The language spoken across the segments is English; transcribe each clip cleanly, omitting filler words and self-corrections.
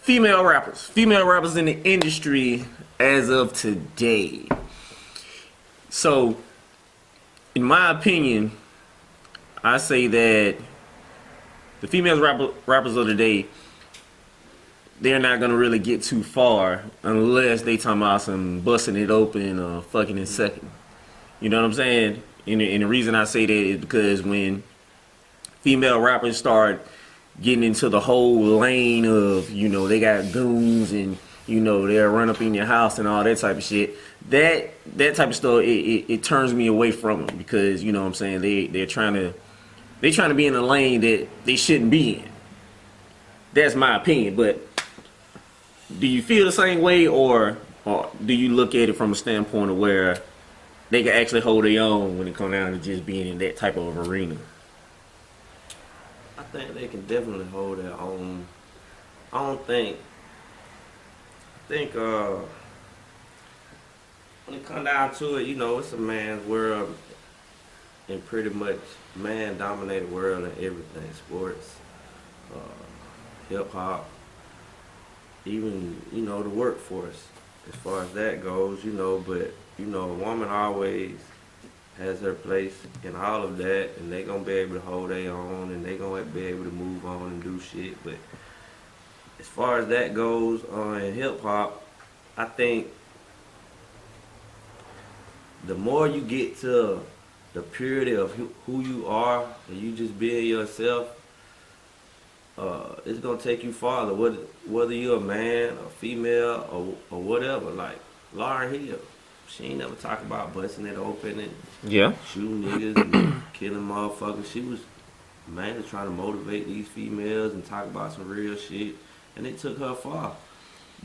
female rappers in the industry as of today. So, in my opinion, I say that the female rappers of the day, they're not gonna really get too far unless they talking about some busting it open or fucking and sucking. You know what I'm saying? And the reason I say that is because when female rappers start getting into the whole lane of, you know, they got goons and, you know, they'll run up in your house and all that type of shit, that type of stuff, it turns me away from them because, you know what I'm saying, they're trying to be in a lane that they shouldn't be in. That's my opinion, but do you feel the same way, or do you look at it from a standpoint of where they can actually hold their own when it comes down to just being in that type of arena? I think they can definitely hold their own. I think when it comes down to it, you know, it's a man's world and pretty much man-dominated world in everything, sports, hip-hop, even, you know, the workforce, as far as that goes, you know, but, you know, a woman always has her place in all of that, and they gonna be able to hold their own, and they gonna be able to move on and do shit, but as far as that goes, in hip-hop, I think the more you get to the purity of who you are, and you just being yourself, it's gonna take you farther. Whether you're a man, or female, or whatever. Like Lauryn Hill, she ain't never talk about busting it open and shooting niggas and killing motherfuckers. She was mainly trying to motivate these females and talk about some real shit, and it took her far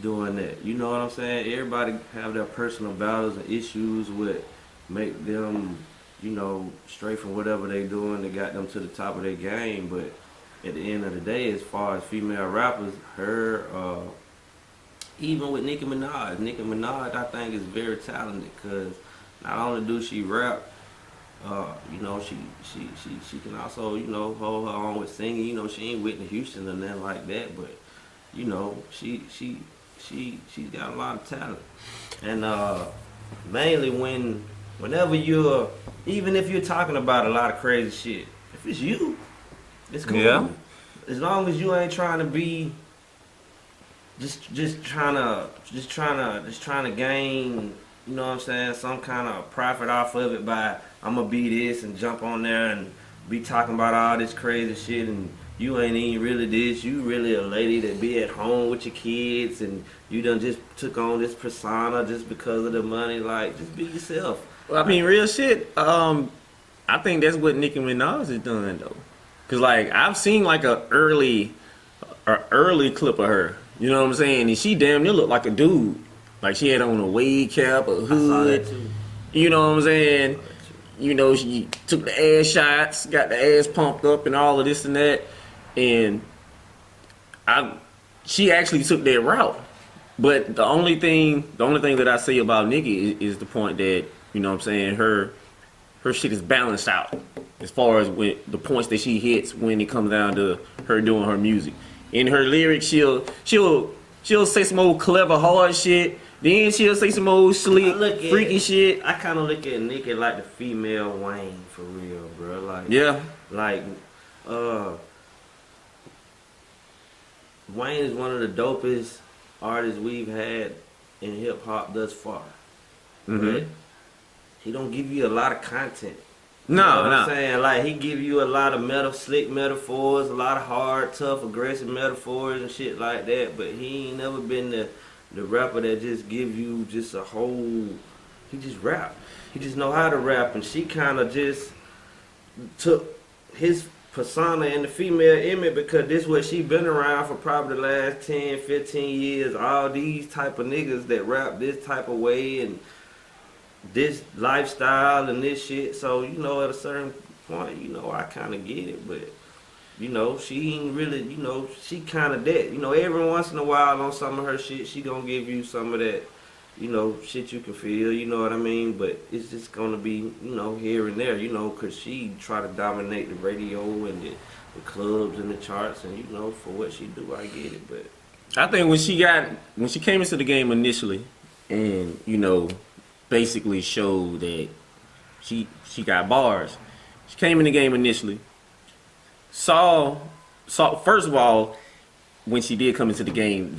doing that. You know what I'm saying? Everybody have their personal battles and issues with make them, you know, straight from whatever they doing that got them to the top of their game. But at the end of the day, as far as female rappers, even with Nikki Minaj, I think is very talented because not only do she rap, you know, she can also, you know, hold her own with singing. You know, she ain't Whitney Houston or nothing like that, but you know, she's got a lot of talent. And mainly whenever even if you're talking about a lot of crazy shit, if it's you, it's cool. Yeah. As long as you ain't trying to be just trying to gain, you know what I'm saying, some kind of profit off of it by I'm gonna be this and jump on there and be talking about all this crazy shit, and you ain't even really this. You really a lady that be at home with your kids, and you done just took on this persona just because of the money. Like, just be yourself. Well, I mean, real shit. I think that's what Nicki Minaj is doing though, cause like I've seen like a early clip of her. You know what I'm saying? And she damn near looked like a dude. Like she had on a wave cap, a hood. I saw that too. You know what I'm saying? You know, she took the ass shots, got the ass pumped up and all of this and that. And she actually took that route. But the only thing that I say about Nikki is the point that, you know what I'm saying, her shit is balanced out as far as with the points that she hits when it comes down to her doing her music. In her lyrics, she'll say some old clever hard shit. Then she'll say some old slick, freaky shit. I kind of look at Nikki like the female Wayne, for real, bro. Like, yeah. Like, Wayne is one of the dopest artists we've had in hip hop thus far. Mm-hmm. But he don't give you a lot of content. No, you know what I'm saying? Like, he give you a lot of slick metaphors, a lot of hard, tough, aggressive metaphors and shit like that. But he ain't never been the rapper that just give you just a whole. He just rap. He just know how to rap, and she kind of just took his persona in the female image because this what she been around for probably the last 10, 15 years. All these type of niggas that rap this type of way and this lifestyle and this shit. So, you know, at a certain point, you know, I kind of get it, but, you know, she ain't really, you know, she kind of that. You know, every once in a while on some of her shit, she gonna give you some of that, you know, shit you can feel, you know what I mean? But it's just gonna be, you know, here and there, you know, because she try to dominate the radio and the clubs and the charts, and, you know, for what she do, I get it, but I think when she came into the game initially, and basically showed that she got bars. She came in the game initially. Saw first of all, when she did come into the game,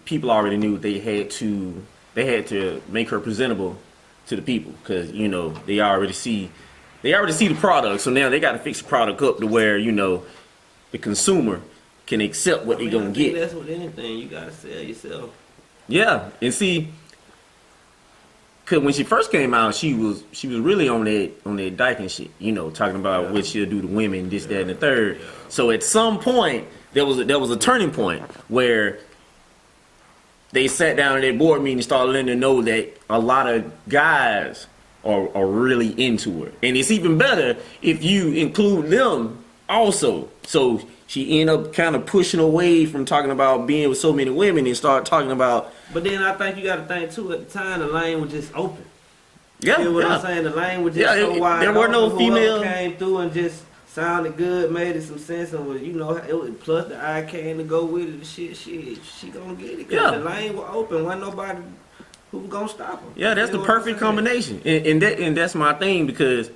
people already knew they had to make her presentable to the people because they already see the product. So now they got to fix the product up to where the consumer can accept what they're gonna get. That's with anything, you gotta sell yourself. Yeah, and see, cause when she first came out, she was really on that dyking shit, talking about what she'll do to women, this, that, and the third. Yeah. So at some point, there was a turning point where they sat down at their board meeting and started letting her know that a lot of guys are really into her, and it's even better if you include them also. So she ended up kind of pushing away from talking about being with so many women and start talking about. But then I think you got to think too. At the time, the lane was just open. Yeah, you know what I'm saying? The lane was just so wide. There were no female came through and just sounded good, made it some sense, and was it was plus the eye came to go with it. The shit, she gonna get it. Yeah, the lane was open. Wasn't nobody who was gonna stop her. Yeah, that's the perfect combination, and that's my thing because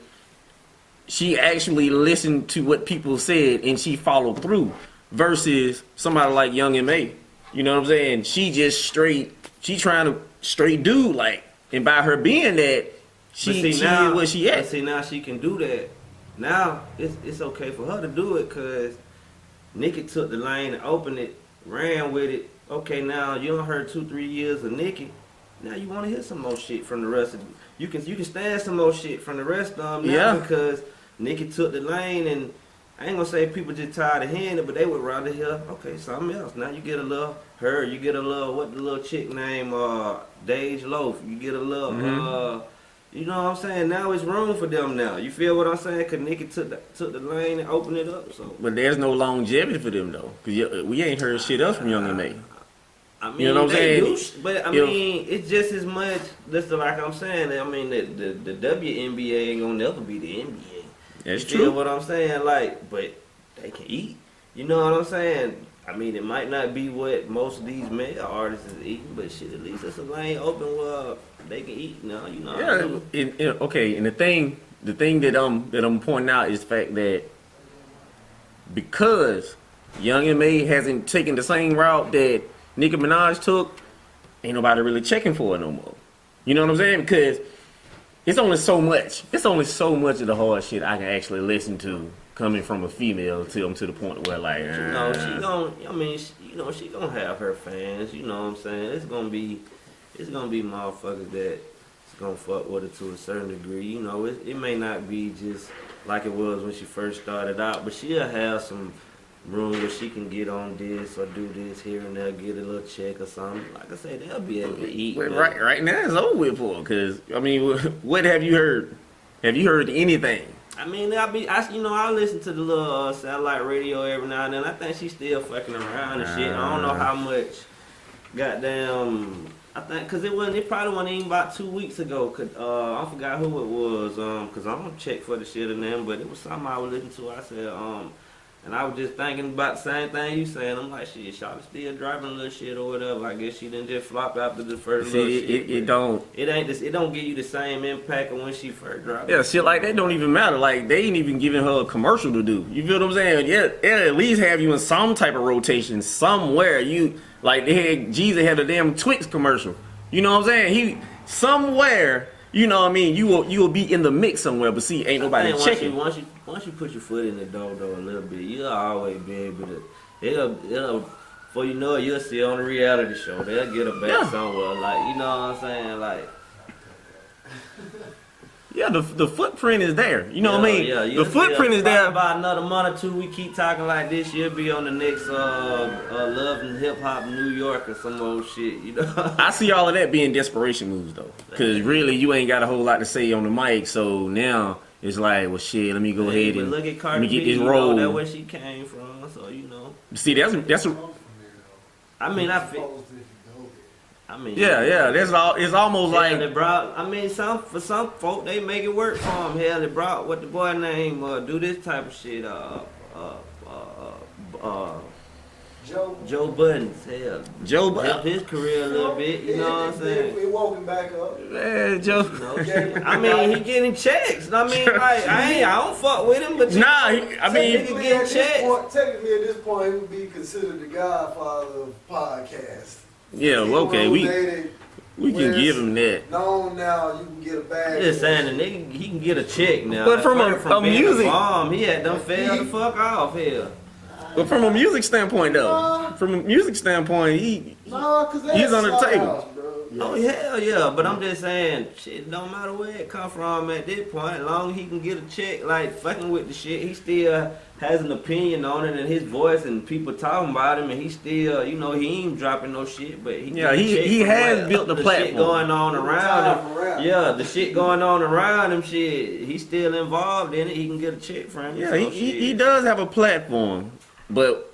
she actually listened to what people said and she followed through versus somebody like Young M.A. You know what I'm saying? She trying to straight do and by her being that, she is what she at. See, now she can do that. Now it's okay for her to do it because Nikki took the lane and opened it, ran with it. Okay, now you done heard 2-3 years of Nikki. Now you want to hear some more shit from the rest of them. You can stand some more shit from the rest of them now because Nikki took the lane, and I ain't gonna say people just tired of hearing it, but they would rather hear, okay, something else. Now you get a little her, you get a little, what the little chick name, Dage Loaf. You get a little, you know what I'm saying? Now it's room for them now. You feel what I'm saying? Because Nikki took the lane and opened it up. So. But there's no longevity for them, though. Because we ain't heard shit else from Young M.A. I mean, you know what I'm saying? But I mean, it's just as much, just like I'm saying, I mean, the WNBA ain't gonna never be the NBA. That's true. You feel what I'm saying? But they can eat. You know what I'm saying? I mean, it might not be what most of these male artists is eating, but shit, at least it's a lane open where they can eat now. You know. Yeah. Okay. And the thing that I'm pointing out is the fact that because Young M.A. hasn't taken the same route that Nikki Minaj took, ain't nobody really checking for it no more. You know what I'm saying? Because it's only so much of the hard shit I can actually listen to coming from a female till I'm to the point where she gonna have her fans. You know what I'm saying? It's gonna be motherfuckers that's gonna fuck with her to a certain degree. You know, it may not be just like it was when she first started out, but she'll have some room where she can get on this or do this here and there, get a little check or something. Like I said, they'll be able to eat. Right now it's over with for her, because I mean, what have you heard? Have you heard anything? I mean, I listen to the little satellite radio every now and then. I think she's still fucking around and shit. I don't know how much. Goddamn, I think it probably wasn't even about 2 weeks ago. I forgot who it was. Cause I don't check for the shit in them, but it was something I was listening to. I said, and I was just thinking about the same thing you saying. I'm like, shit, Charlotte still driving a little shit or whatever. I guess she didn't just flop after the first little shit. It don't give you the same impact of when she first dropped. Yeah, shit like that don't even matter. Like, they ain't even giving her a commercial to do. You feel what I'm saying? Yeah, at least have you in some type of rotation somewhere. Jeezy had a damn Twix commercial. You know what I'm saying? He somewhere. You know what I mean? You will be in the mix somewhere, but see, ain't nobody checking. Once you put your foot in the door though a little bit, you'll always be able to. It'll before you know it, you'll see on the reality show. They'll get her back somewhere. Like, you know what I'm saying? Like, yeah, the footprint is there. You know what I mean? Yeah, the footprint is there. About another month or two, we keep talking like this. You'll be on the next Love and Hip Hop New York or some old shit. You know. I see all of that being desperation moves though, because really you ain't got a whole lot to say on the mic. So now it's like, well, shit. Let me go ahead and look at Cardi let me get B, this roll. That's where she came from. So you know. See, that's. I mean, I mean, yeah. That's all. It's almost like they brought. I mean, for some folk, they make it work for them. Hell, they brought what the boy name do this type of shit. Joe Budden's hell. Joe Helped Budden. his career a little bit, you know what I'm saying? It woke him back up. Man, Joe. I mean, he getting checks. I mean, like, I don't fuck with him, but Nah, I mean, Technically, getting at this checks. technically, at this point, he would be considered the godfather of podcasts. yeah, okay, we can give him that. Known now, you can get a bag. I'm just saying, the nigga, he can get a check now. But from a being music- bomb, he had them fail the fuck off here. But from a music standpoint, though, from a music standpoint, Nah, cause he's on the table. house, bro. Oh hell yeah, but I'm just saying, shit don't matter where it come from at this point. As long as he can get a check, like fucking with the shit, he still has an opinion on it and his voice and people talking about him, and he still, you know, he ain't dropping no shit, but he has built the platform. Shit going on around him. Around. Yeah, the shit going on around him, shit, he's still involved in it. He can get a check from it. yeah, so he shit. does have a platform, but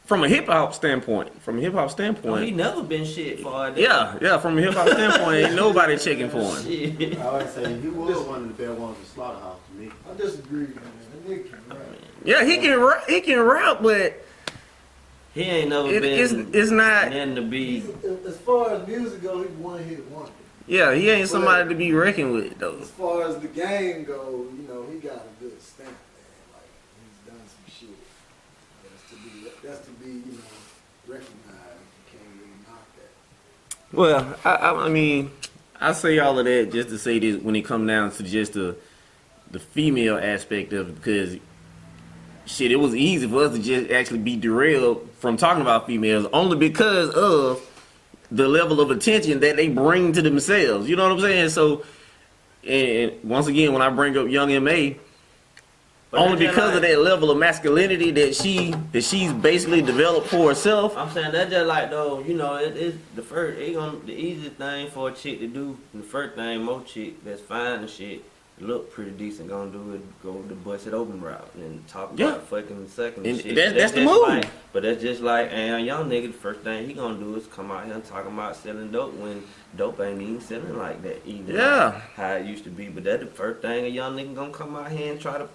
from a hip hop standpoint, He never been shit for it. yeah, from a hip hop standpoint, ain't nobody checking for him. Shit. I would say he was one of the better ones in Slaughterhouse to me. I disagree, man. That nigga can rap. Yeah, he can rap, but He ain't never been it's not. nothing to be. As far as music goes, he's one hit wonder. Yeah, he ain't somebody to be reckoned with though. As far as the game goes, you know, he got a good stamp, man. Like he's done some shit that's to be, you know, recognized. You can't really knock that. Well, I mean, I say all of that just to say this when it comes down to just the female aspect of it, because shit, it was easy for us to just actually be derailed from talking about females only because of the level of attention that they bring to themselves. You know what I'm saying? So, and once again, when I bring up Young M.A., But only that's because just of like- that level of masculinity that she's basically developed for herself. I'm saying that's just like though, you know, it's the easiest thing for a chick to do. The first thing most chick that's fine and shit look pretty decent gonna do is go the bust it open route and talk Yeah. about fucking sucking and And shit. that's the just move. Like, but that's just like a young nigga. The first thing he gonna do is come out here and talk about selling dope when dope ain't even selling like that either. Yeah. Like how it used to be. But that's the first thing a young nigga gonna come out here and try to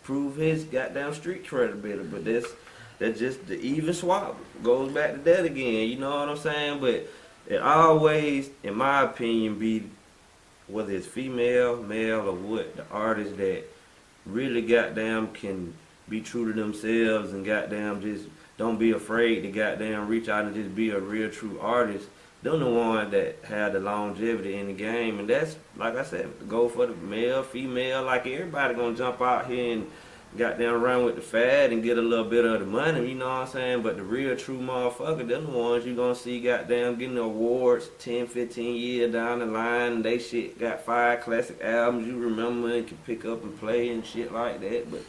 prove his goddamn street credibility. But that's just the even swap. Goes back to that again. You know what I'm saying? But it always, in my opinion, be whether it's female, male, or what, the artists that really goddamn can be true to themselves and goddamn just don't be afraid to goddamn reach out and just be a real true artist. Them the ones that have the longevity in the game, and that's like I said, go for the male, female, like everybody gonna jump out here and goddamn run with the fad and get a little bit of the money, you know what I'm saying? But the real true motherfucker, them the ones you gonna see goddamn getting awards 10, 15 years down the line, and they shit got 5 classic albums you remember and can pick up and play and shit like that. But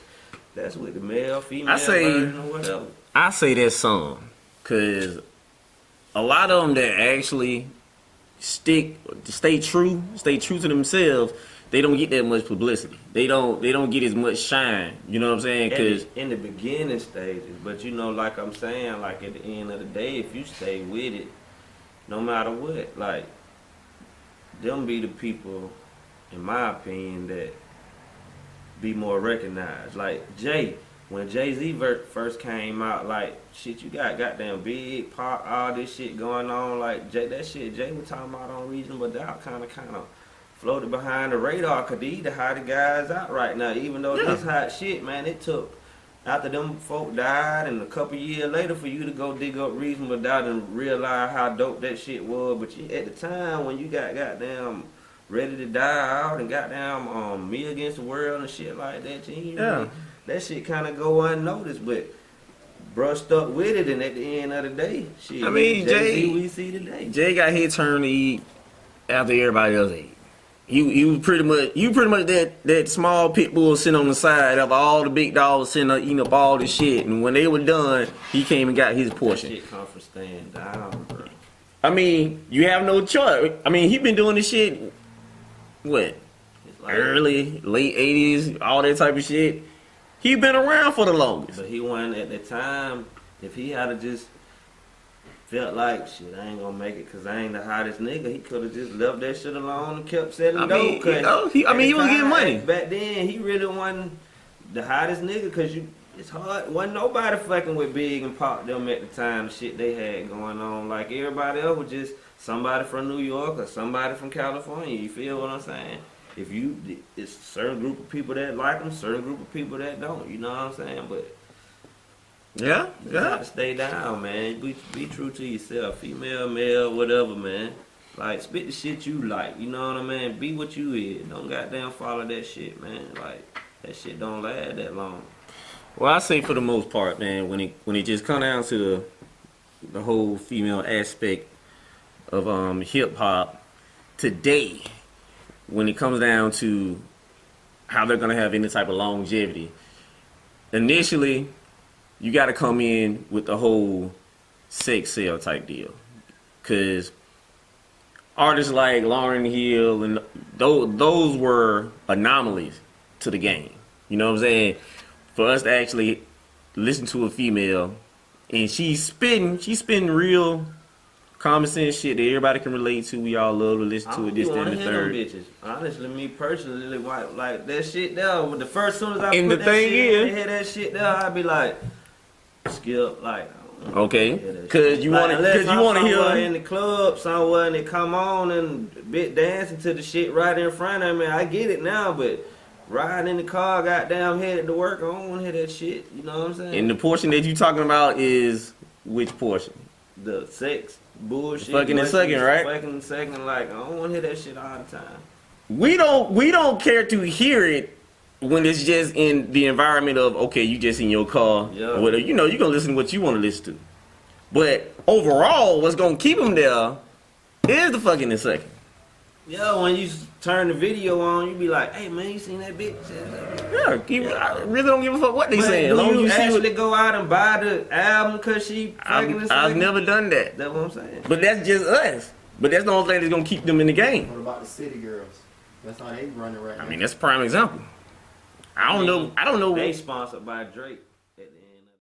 that's with the male, female, I say- version or whatever. I say that some, cause a lot of them that actually stay true to themselves, they don't get that much publicity. They don't get as much shine. You know what I'm saying? Cause In the beginning stages, but you know, like I'm saying, like at the end of the day, if you stay with it, no matter what, like them be the people, in my opinion, that be more recognized. Like Jay, when Jay-Z first came out, like shit, you got goddamn Big Pop, all this shit going on. Like Jay, that shit Jay was talking about on Reasonable Doubt, kind of floated behind the radar. Cause these the hottest guys out right now. Even though this hot shit, man, it took after them folk died and a couple years later for you to go dig up Reasonable Doubt and realize how dope that shit was. But at the time when you got goddamn Ready to Die Out and goddamn Me Against the World and shit like that, that shit kind of go unnoticed. But bruh stuck with it, and at the end of the day, shit. I mean, Jay-Z we see today. Jay got his turn to eat after everybody else ate. He was pretty much that small pit bull sitting on the side after all the big dogs sitting up eating up all this shit, and when they were done, he came and got his portion. That shit come from staying down, bro. I mean, you have no choice. I mean, he been doing this shit, what, It's like, early, late 80s, all that type of shit. He been around for the longest. But he wasn't at the time. If he had just felt like shit, I ain't gonna make it because I ain't the hottest nigga, he could have just left that shit alone and kept selling dope. He was getting money. Back then, he really wasn't the hottest nigga because It's hard. Wasn't nobody fucking with Big and Pop them at the time. The shit they had going on. Like everybody else was just somebody from New York or somebody from California. You feel what I'm saying? It's a certain group of people that like them, certain group of people that don't. You know what I'm saying? But Yeah, you yeah. gotta stay down, man. Be true to yourself. Female, male, whatever, man. Like, spit the shit you like. You know what I mean? Be what you is. Don't goddamn follow that shit, man. Like, that shit don't last that long. Well, I say for the most part, man, when it just come down to the whole female aspect of hip hop today, when it comes down to how they're gonna have any type of longevity, initially you got to come in with the whole sex sale type deal, cause artists like Lauryn Hill and those were anomalies to the game. You know what I'm saying? For us to actually listen to a female and she's spitting real common sense shit that everybody can relate to. We all love to listen to it. This, that, and the third. Bitches. Honestly, me personally, like that shit there. When the first soon as I And put the that thing shit, is- they hear that shit there, I'd be like, skip, like. Okay, because you want to somewhere hear in the club somewhere and they come on and bit dancing to the shit right in front of me. I get it now, but riding in the car, goddamn headed to work, I don't want to hear that shit. You know what I'm saying? And the portion that you talking about is which portion? The sex bullshit. Fucking and sucking, right? Fucking and sucking, like I don't want to hear that shit all the time. We don't care to hear it when it's just in the environment of, okay, you just in your car, Yeah. or whatever. You know, you gonna listen to what you want to listen to. But overall, what's gonna keep them there is the fucking and sucking. Yeah, when you turn the video on, you be like, "Hey man, you seen that bitch?" Yeah, I really don't give a fuck what they But saying. do As long as you you see actually what, go out and buy the album because she fucking and I've sucking? never done that. That's what I'm saying. But that's just us. But that's the only thing that's gonna keep them in the game. What about the city girls? That's how they running right now. I mean, that's a prime example. I don't know. They sponsored by Drake.